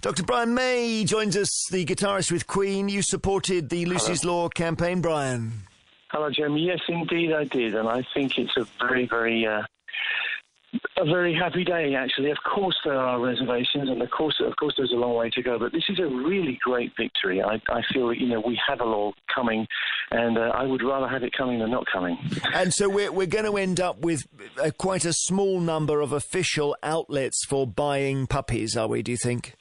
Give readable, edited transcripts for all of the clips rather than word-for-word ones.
Dr. Brian May joins us, the guitarist with Queen. You supported the Lucy's Law campaign, Brian. Hello, Jeremy. Yes, indeed I did, and I think it's a very, very happy day, actually. Of course there are reservations, and of course there's a long way to go, but this is a really great victory. I feel that, we have a law coming, and I would rather have it coming than not coming. And so we're going to end up with quite a small number of official outlets for buying puppies, are we, do you think?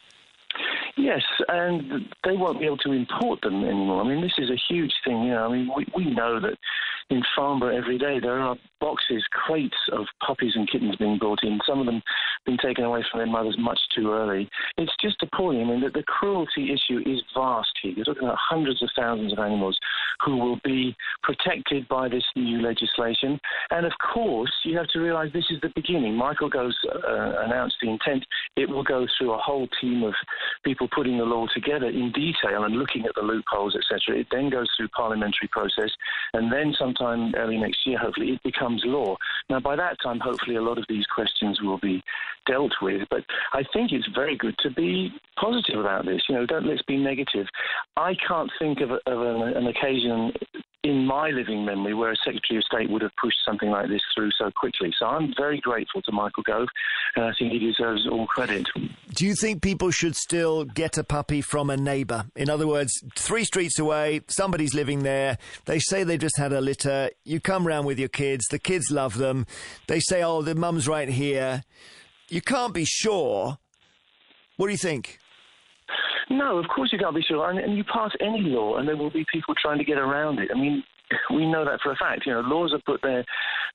Yes, and they won't be able to import them anymore. I mean, this is a huge thing. We know that in Farnborough every day there are boxes, crates of puppies and kittens being brought in. Some of them been taken away from their mothers much too early. It's just appalling. I mean, the cruelty issue is vast here. You're talking about hundreds of thousands of animals who will be protected by this new legislation. And, of course, you have to realise this is the beginning. Michael Gove's announced the intent. It will go through a whole team of people putting the law together in detail and looking at the loopholes, etc. It then goes through parliamentary process, and then sometime early next year, hopefully, it becomes law. Now, by that time, hopefully, a lot of these questions will be dealt with. But I think it's very good to be positive about this. Let's be negative. I can't think of an occasion in my living memory where a Secretary of State would have pushed something like this through so quickly. So I'm very grateful to Michael Gove, and I think he deserves all credit. Do you think people should still get a puppy from a neighbour? In other words, 3 streets away, somebody's living there, they say they've just had a litter, you come round with your kids, the kids love them, they say, oh, the mum's right here. You can't be sure. What do you think? No, of course you can't be sure. And you pass any law, and there will be people trying to get around it. I mean, we know that for a fact. Laws are put there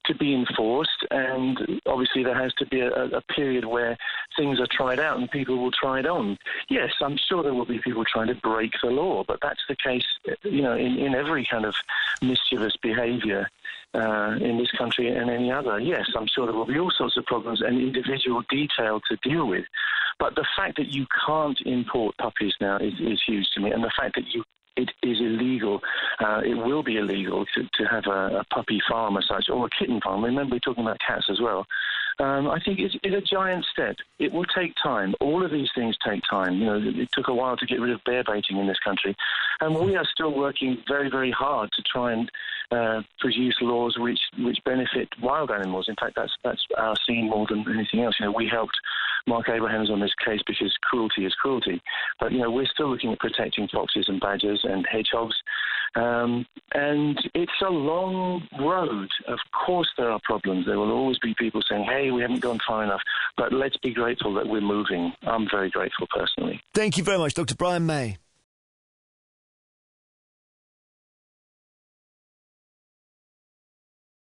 to be enforced, and obviously there has to be a period where things are tried out and people will try it on. Yes, I'm sure there will be people trying to break the law, but that's the case, in every kind of mischievous behaviour in this country and any other. Yes, I'm sure there will be all sorts of problems and individual detail to deal with. But the fact that you can't import puppies now is huge to me, and the fact that it is illegal. It will be illegal to have a puppy farm as such, or a kitten farm. Remember, we're talking about cats as well. I think it's a giant step. It will take time. All of these things take time. It took a while to get rid of bear baiting in this country. And we are still working very, very hard to try and produce laws which benefit wild animals. In fact, that's our scene more than anything else. We helped Mark Abrahams on this case because cruelty is cruelty. But, we're still looking at protecting foxes and badgers and hedgehogs. And it's a long road. Of course there are problems. There will always be people saying, hey, we haven't gone far enough. But let's be grateful that we're moving. I'm very grateful personally. Thank you very much, Dr. Brian May.